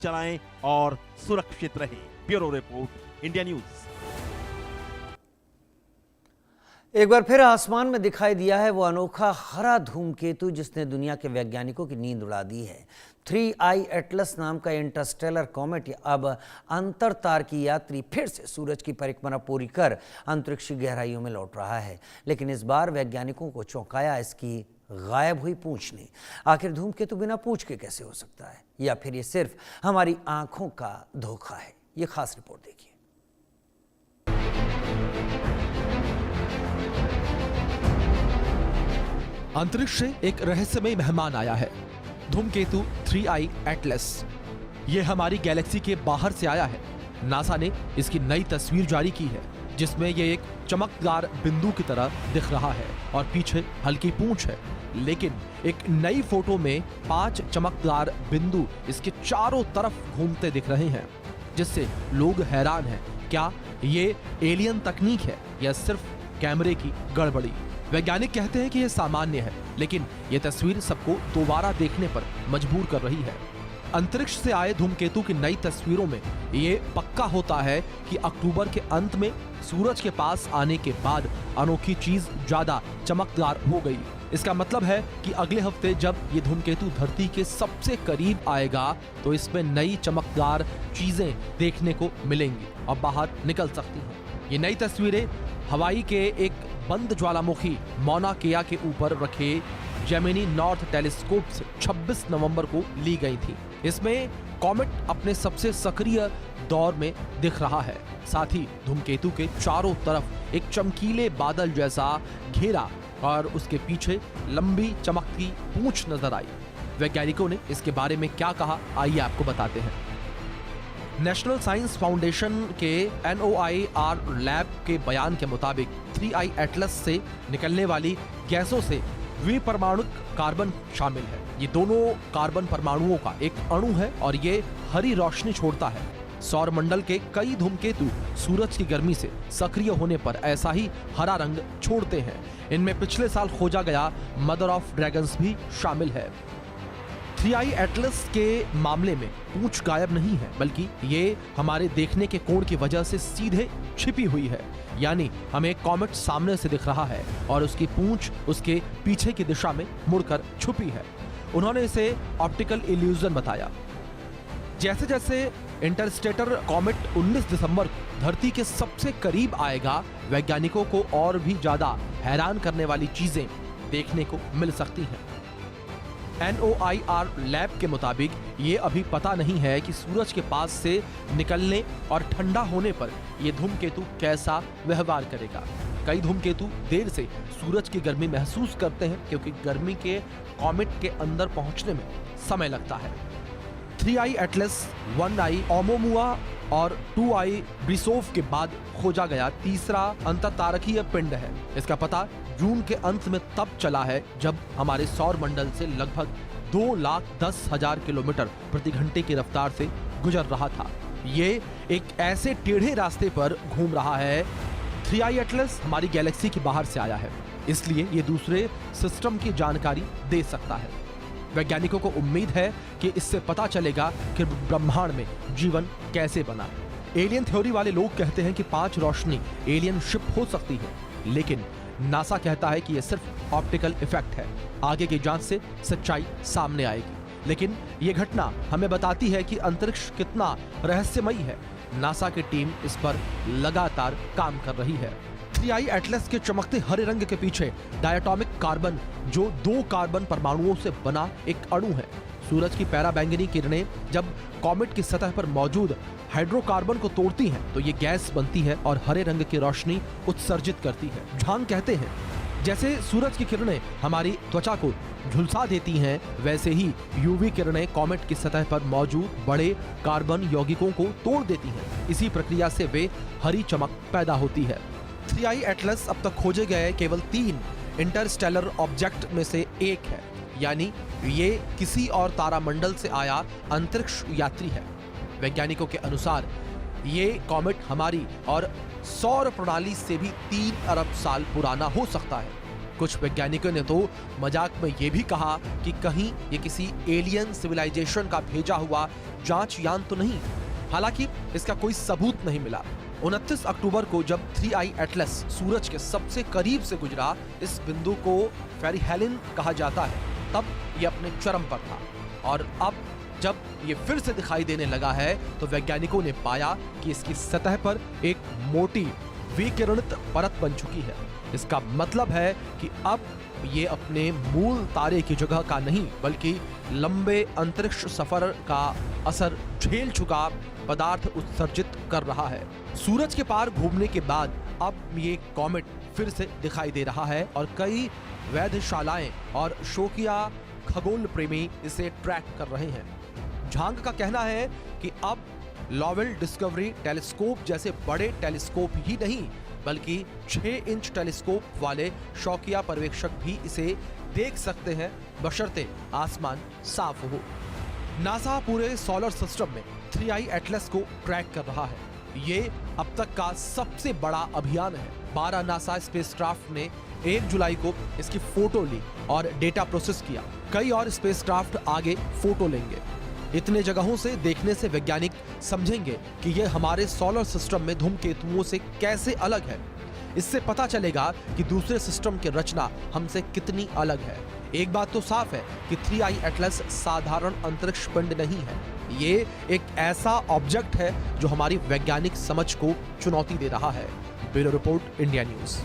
चलाएं और सुरक्षित रहें। Bureau report, India news. एक बार फिर आसमान में दिखाई दिया है वो अनोखा हरा धूमकेतु जिसने दुनिया के वैज्ञानिकों की नींद उड़ा दी है। 3I एटलस नाम का इंटरस्टेलर कॉमेट अब अंतरतार की यात्री फिर से सूरज की परिक्रमा पूरी कर अंतरिक्ष गहराइयों में लौट रहा है। लेकिन इस बार वैज्ञानिकों को चौंकाया इसकी गायब हुई पूंछ ने। आखिर धूमकेतु बिना पूंछ के कैसे हो सकता है, या फिर ये सिर्फ हमारी आंखों का धोखा है? ये खास रिपोर्ट देखिए। अंतरिक्ष से एक रहस्यमय मेहमान आया है, धूमकेतु 3I एटलस। ये हमारी गैलेक्सी के बाहर से आया है। नासा ने इसकी नई तस्वीर जारी की है जिसमें ये एक चमकदार बिंदु की तरह दिख रहा है और पीछे हल्की पूंछ है। लेकिन एक नई फोटो में 5 चमकदार बिंदु इसके चारों तरफ घूमते दिख रहे हैं, जिससे लोग हैरान हैं। क्या ये एलियन तकनीक है या सिर्फ कैमरे की गड़बड़ी? वैज्ञानिक कहते हैं कि यह सामान्य है, लेकिन यह तस्वीर सबको दोबारा देखने पर मजबूर कर रही है। अंतरिक्ष से आए धूमकेतु की नई तस्वीरों में ये पक्का होता है कि अक्टूबर के अंत में सूरज के पास आने के बाद अनोखी चीज ज्यादा चमकदार हो गई। इसका मतलब है कि अगले हफ्ते जब ये धूमकेतु धरती के सबसे करीब आएगा तो इसमें नई चमकदार चीजें देखने को मिलेंगी और बाहर निकल सकती हैं। ये नई तस्वीरें हवाई के एक बंद ज्वालामुखी मौना केआ के ऊपर रखे जेमिनी नॉर्थ टेलीस्कोप से 26 नवंबर को ली गई थी। इसमें कॉमेट अपने सबसे सक्रिय दौर में दिख रहा है। साथ ही धूमकेतु के चारों तरफ एक चमकीले बादल जैसा घेरा और उसके पीछे लंबी चमकती पूंछ नजर आई। वैज्ञानिकों ने इसके बारे में क्या कहा, आइए आपको बताते हैं। नेशनल साइंस फाउंडेशन के NOIR लैब के बयान के मुताबिक 3I एटलस से निकलने वाली गैसों से द्विपरमाणुक कार्बन शामिल है। ये दोनों कार्बन परमाणुओं का एक अणु है और ये हरी रोशनी छोड़ता है। सौर मंडल के कई धूमकेतु सूरज की गर्मी से सक्रिय होने पर ऐसा ही हरा रंग छोड़ते हैं। इनमें पिछले साल खोजा गया मदर ऑफ ड्रैगन्स भी शामिल है। 3I एटलस के मामले में पूंछ गायब नहीं है, बल्कि ये हमारे देखने के कोण की वजह से सीधे छिपी हुई है। यानी हमें कॉमेट सामने से दिख रहा है और उसकी पूंछ उसके पीछे की दिशा में मुड़कर छुपी है। उन्होंने इसे ऑप्टिकल इल्यूजन बताया। जैसे जैसे इंटरस्टेलर कॉमेट 19 दिसंबर को धरती के सबसे करीब आएगा, वैज्ञानिकों को और भी ज्यादा हैरान करने वाली चीजें देखने को मिल सकती हैं। NOIR लैब के मुताबिक ये अभी पता नहीं है कि सूरज के पास से निकलने और ठंडा होने पर यह धूमकेतु कैसा व्यवहार करेगा। कई धूमकेतु देर से सूरज की गर्मी महसूस करते हैं क्योंकि गर्मी के कॉमेट के अंदर पहुंचने में समय लगता है। 3I एटलस 1I ओमुमुआ और 2I ब्रिसोव के बाद खोजा गया तीसरा अंतरतारकीय पिंड है। इसका पता जून के अंत में तब चला है जब हमारे सौर मंडल से लगभग 2,10,000 किलोमीटर प्रति घंटे की रफ्तार से गुजर रहा था। ये एक ऐसे टेढ़े रास्ते पर घूम रहा है। 3I एटलस हमारी गैलेक्सी के बाहर से आया है, इसलिए ये दूसरे सिस्टम की जानकारी दे सकता है। वैज्ञानिकों को उम्मीद है कि इससे पता चलेगा कि ब्रह्मांड में जीवन कैसे बना। एलियन थ्योरी वाले लोग कहते हैं कि 5 रोशनी एलियन शिप हो सकती है, लेकिन नासा कहता है कि यह सिर्फ ऑप्टिकल इफेक्ट है। आगे की जांच से सच्चाई सामने आएगी। लेकिन यह घटना हमें बताती है कि अंतरिक्ष कितना रहस्यमयी है। नासा की टीम इस पर लगातार काम कर रही है। 3I एटलस के चमकते हरे रंग के पीछे डायटोमिक कार्बन, जो 2 कार्बन परमाणुओं से बना एक अणु है। सूरज की पैराबैंगनी किरणें जब कॉमेट की सतह पर मौजूद हाइड्रोकार्बन को तोड़ती हैं तो ये गैस बनती है और हरे रंग की रोशनी उत्सर्जित करती है। झांग कहते हैं जैसे सूरज की किरणें हमारी त्वचा को झुलसा देती हैं, वैसे ही UV किरणें कॉमेट की सतह पर मौजूद बड़े कार्बन यौगिकों को तोड़ देती हैं। इसी प्रक्रिया से वे हरी चमक पैदा होती है। 3I एटलस अब तक खोजे गए केवल 3 इंटरस्टेलर ऑब्जेक्ट में से एक है, यानी ये किसी और तारामंडल से आया अंतरिक्ष यात्री है। वैज्ञानिकों के अनुसार ये कॉमेट हमारी और सौर प्रणाली से भी 3 अरब साल पुराना हो सकता है। कुछ वैज्ञानिकों ने तो मजाक में ये भी कहा कि कहीं ये किसी एलियन सिविलाइजेशन का भेजा हुआ जांच यान तो नहीं। हालांकि इसका कोई सबूत नहीं मिला। 29 अक्टूबर को जब 3I एटलस सूरज के सबसे करीब से गुजरा, इस बिंदु को पेरिहेलिन कहा जाता है, तब ये अपने चरम पर था। और अब जब ये फिर से दिखाई देने लगा है तो वैज्ञानिकों ने पाया कि इसकी सतह पर एक मोटी विकिरणित परत बन चुकी है। इसका मतलब है कि अब ये अपने मूल तारे की जगह का नहीं बल्कि लंबे अंतरिक्ष सफर का असर झेल चुका पदार्थ उत्सर्जित कर रहा है। सूरज के पार घूमने के बाद अब ये कॉमेट फिर से दिखाई दे रहा है और कई वैधशालाएं और शौकिया खगोल प्रेमी इसे ट्रैक कर रहे हैं। झांग का कहना है कि अब लॉवेल डिस्कवरी टेलीस्कोप जैसे बड़े टेलीस्कोप ही नहीं बल्कि 6 इंच टेलीस्कोप वाले शौकिया पर्यवेक्षक भी इसे देख सकते हैं, बशर्ते आसमान साफ हो। नासा पूरे सोलर सिस्टम में 3I एटलस को ट्रैक कर रहा है। ये अब तक का सबसे बड़ा अभियान है। 12 नासा स्पेसक्राफ्ट ने 1 जुलाई को इसकी फोटो ली और डेटा प्रोसेस किया। कई और स्पेसक्राफ्ट आगे फोटो लेंगे। इतने जगहों से देखने से वैज्ञानिक समझेंगे कि यह हमारे सोलर सिस्टम में धूमकेतुओं से कैसे अलग है। इससे पता चलेगा कि दूसरे सिस्टम की रचना हमसे कितनी अलग है। एक बात तो साफ है कि 3I एटलस साधारण अंतरिक्ष पिंड नहीं है। ये एक ऐसा ऑब्जेक्ट है जो हमारी वैज्ञानिक समझ को चुनौती दे रहा है। Bureau report, India news.